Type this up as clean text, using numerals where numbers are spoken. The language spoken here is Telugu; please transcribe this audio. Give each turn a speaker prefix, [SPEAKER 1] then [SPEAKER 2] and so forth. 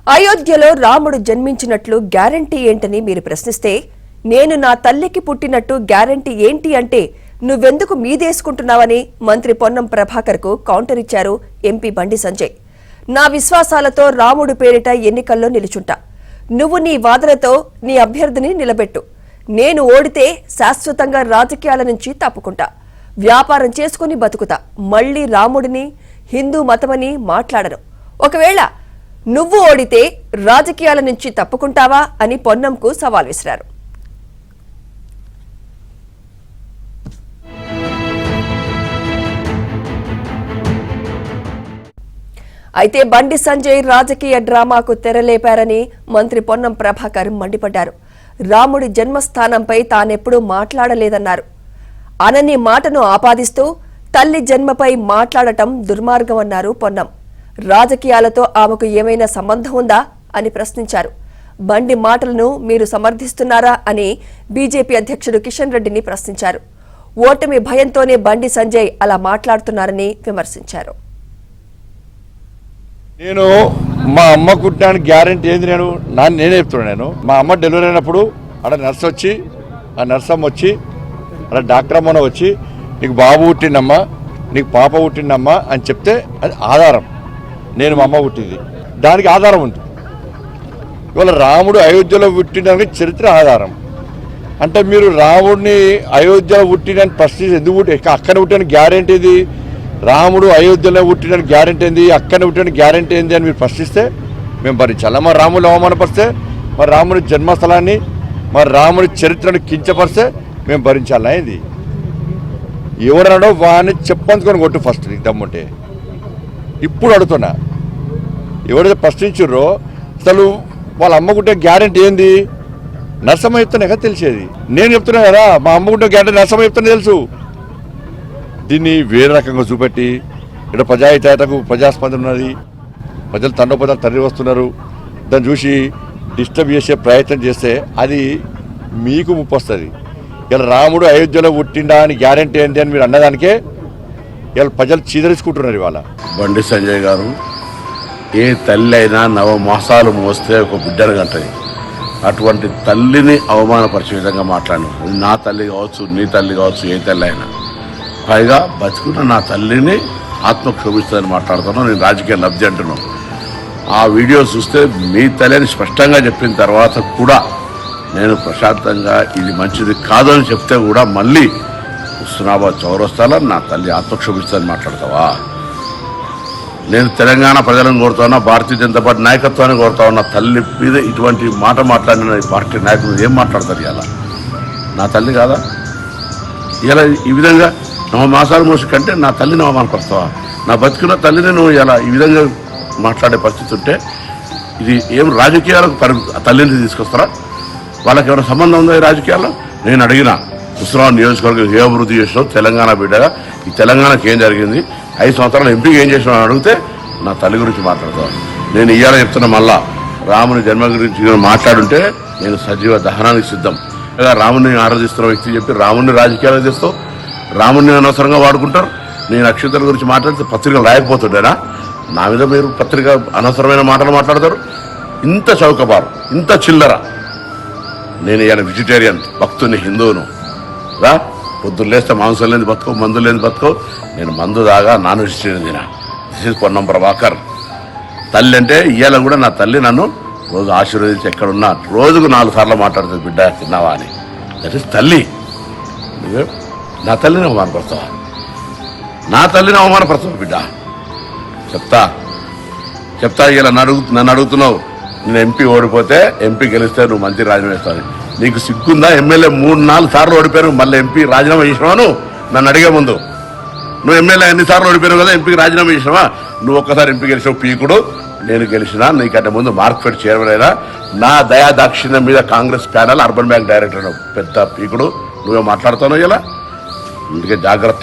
[SPEAKER 1] అయోధ్యలో రాముడు జన్మించినట్లు గ్యారంటీ ఏంటని మీరు ప్రశ్నిస్తే, నేను నా తల్లికి పుట్టినట్టు గ్యారంటీ ఏంటి అంటే నువ్వెందుకు మీదేసుకుంటున్నావని మంత్రి పొన్నం ప్రభాకర్కు కౌంటర్ ఇచ్చారు ఎంపీ బండి సంజయ్. నా విశ్వాసాలతో రాముడు పేరిట ఎన్నికల్లో నిలుచుంటా. నువ్వు నీ వాదనతో నీ అభ్యర్థిని నిలబెట్టు. నేను ఓడితే శాశ్వతంగా రాజకీయాల నుంచి తప్పుకుంటా. వ్యాపారం చేసుకుని బతుకుతా. మళ్లీ రాముడిని హిందూ మతమని మాట్లాడను. ఒకవేళ నువ్వు ఓడితే రాజకీయాల నుంచి తప్పుకుంటావా అని పొన్నంకు సవాల్ విసిరారు. అయితే బండి సంజయ్ రాజకీయ డ్రామాకు తెరలేపారని మంత్రి పొన్నం ప్రభాకర్ మండిపడ్డారు. రాముడి జన్మస్థానంపై తానెప్పుడూ మాట్లాడలేదన్నారు. అనని మాటను ఆపాదిస్తూ తల్లి జన్మపై మాట్లాడటం దుర్మార్గమన్నారు పొన్నం. రాజకీయాలతో ఆమెకు ఏమైనా సంబంధం ఉందా అని ప్రశ్నించారు. బండి మాటలను మీరు సమర్థిస్తున్నారా అని బీజేపీ అధ్యక్షుడు కిషన్ రెడ్డిని ప్రశ్నించారు. ఓటమి భయంతోనే బండి సంజయ్ అలా మాట్లాడుతున్నారని విమర్శించారు.
[SPEAKER 2] నేను మా అమ్మ కుట్టడానికి గ్యారెంటీ ఏంది? నేనే చెప్తున్నాను. మా అమ్మ డెలివరీ అయినప్పుడు అక్కడ నర్స్ వచ్చి, ఆ నర్సమ్మ వచ్చి, అక్కడ డాక్టర్ అమ్మన వచ్చి, నీకు బాబు పుట్టిండమ్మా, నీకు పాప పుట్టిండమ్మా అని చెప్తే అది ఆధారం. నేను మా అమ్మ పుట్టింది, దానికి ఆధారం ఉంటుంది. ఇవాళ రాముడు అయోధ్యలో పుట్టినడానికి చరిత్ర ఆధారం. అంటే మీరు రాముడిని అయోధ్యలో పుట్టినని ప్రశ్నించి ఎందుకు అక్కడ పుట్టిన గ్యారెంటీ ఇది? రాముడు అయోధ్యలో పుట్టినని గ్యారెంటీ ఏంది, అక్కడ పుట్టిన గ్యారెంటీ ఏంది అని మీరు ప్రశ్నిస్తే మేము భరించాలి. మరి రాముడు అవమానపరిస్తే, మరి రాముడి జన్మస్థలాన్ని, మరి రాముడి చరిత్రను కించపరిస్తే మేము భరించాలా? ఇది ఎవరన్నాడో వాడిని చెప్పందుకొని కొట్టు ఫస్ట్ నీకు దమ్ముంటే. ఇప్పుడు అడుగుతున్నా, ఎవరైతే ప్రశ్నించారో అసలు వాళ్ళ అమ్మకుంటే గ్యారెంటీ ఏంది? నర్సమ్మ చెప్తానే కదా తెలిసేది. నేను చెప్తున్నా కదా మా అమ్మకుంటే గ్యారెంటీ నర్సమ్మ చెప్తానే తెలుసు. దీన్ని వేరే రకంగా చూపెట్టి ఇక్కడ ప్రజాహితకు ప్రజాస్పందన ఉన్నది, ప్రజలు తండోపదాలు తరలి వస్తున్నారు, దాన్ని చూసి డిస్టర్బ్ చేసే ప్రయత్నం చేస్తే అది మీకు ముప్పు వస్తుంది. ఇలా రాముడు అయోధ్యలో పుట్టిండా అని గ్యారెంటీ ఏంటి అని మీరు అన్నదానికే ఇలా ప్రజలు చీదరించుకుంటున్నారు. ఇవాళ
[SPEAKER 3] బండి సంజయ్ గారు ఏ తల్లి అయినా 9 మాసాలు మోస్తే ఒక బిడ్డను కంటది. అటువంటి తల్లిని అవమానపరిచే విధంగా మాట్లాడిన నా తల్లి కావచ్చు, నీ తల్లి కావచ్చు, ఏ తల్లి అయినా, పైగా బతుకున్న నా తల్లిని ఆత్మక్షోభిస్తుందని మాట్లాడుతున్నాను. నేను రాజకీయ లబ్ధి అంటున్నాను. ఆ వీడియో చూస్తే మీ తల్లిని స్పష్టంగా చెప్పిన తర్వాత కూడా నేను ప్రశాంతంగా ఇది మంచిది కాదని చెప్తే కూడా మళ్ళీ హుస్నాబాద్ చౌరస్తాలో నా తల్లి ఆత్మక్షోభిస్తుందని మాట్లాడతావా? నేను తెలంగాణ ప్రజలను కోరుతా ఉన్నా, భారతీయ జనతా పార్టీ నాయకత్వాన్ని కోరుతా ఉన్నా. తల్లి మీద ఇటువంటి మాట మాట్లాడిన ఈ పార్టీ నాయకులు ఏం మాట్లాడతారు? ఇలా నా తల్లి కాదా? ఇలా ఈ విధంగా 9 మాసాల మోసి కంటే నా తల్లిని అవమానపరుస్తావా? నా బతికిన తల్లిని నువ్వు ఇలా ఈ విధంగా మాట్లాడే పరిస్థితి ఉంటే ఇది ఏం రాజకీయాలకు తల్లిని తీసుకొస్తారా? వాళ్ళకి ఏమైనా సంబంధం ఉందా ఈ రాజకీయాల్లో? నేను అడిగిన హుస్నాబాద్ నియోజకవర్గం ఏ అభివృద్ధి చేసినావు, తెలంగాణ బిడ్డగా ఈ తెలంగాణకి ఏం జరిగింది, 5 సంవత్సరాలు ఎంపీకి ఏం చేసినావు అని అడిగితే నా తల్లి గురించి మాట్లాడతాను. నేను ఇవాళ చెప్తున్నా, మళ్ళా రాముని జన్మ గురించి మాట్లాడుంటే నేను సజీవ దహనానికి సిద్ధం. రాముని ఆరాధిస్తున్న వ్యక్తి చెప్పి రాముని రాజకీయాలు చేస్తావు, రాముని అనవసరంగా వాడుకుంటారు. నేను అక్షతల గురించి మాట్లాడితే పత్రికలు రాయకపోతుండేనా? నా మీద మీరు పత్రిక అనవసరమైన మాటలు మాట్లాడతారు. ఇంత చౌకబారు, ఇంత చిల్లర. నేను ఇవాళ వెజిటేరియన్, భక్తుని, హిందువును. రా పొద్దున్న లేస్తే మాంసం లేని బతుకో, మందు లేని బతుకో. నేను మందు దాగా నాన్ వెజిటేరియన్ తినా. This is Ponnam Prabhakar. తల్లి అంటే ఇవాళ కూడా నా తల్లి నన్ను రోజు ఆశీర్వదించి ఎక్కడున్నా రోజుకు 4 సార్లు మాట్లాడుతుంది, బిడ్డ తిన్నావా అని. దట్ ఈస్ తల్లి. నా తల్లిని అవమానపరుస్తావా? నా తల్లిని అవమానపరుస్తావు బిడ్డ? చెప్తా ఇలా నన్ను అడుగుతున్నావు. నేను ఎంపీ ఓడిపోతే, ఎంపీ గెలిస్తే నువ్వు మంత్రి రాజీనామా చేస్తావు. నీకు సిగ్గుందా? ఎమ్మెల్యే 3-4 సార్లు ఓడిపోయాను, మళ్ళీ ఎంపీ రాజీనామా చేసినావా? నన్ను అడిగే ముందు నువ్వు ఎమ్మెల్యే ఎన్నిసార్లు ఓడిపోయావు కదా, ఎంపీకి రాజీనామా చేసినావా? నువ్వు ఒక్కసారి ఎంపీ గెలిచావు పీకుడు. నేను గెలిచినా, నీకంటే ముందు మార్కెట్ చైర్మన్ అయినా, నా దయాదాక్షిణ్యం మీద Congress panel urban bank director పెద్ద పీకుడు. నువ్వే మాట్లాడుతున్నావు ఇలా. అందుకే జాగ్రత్త.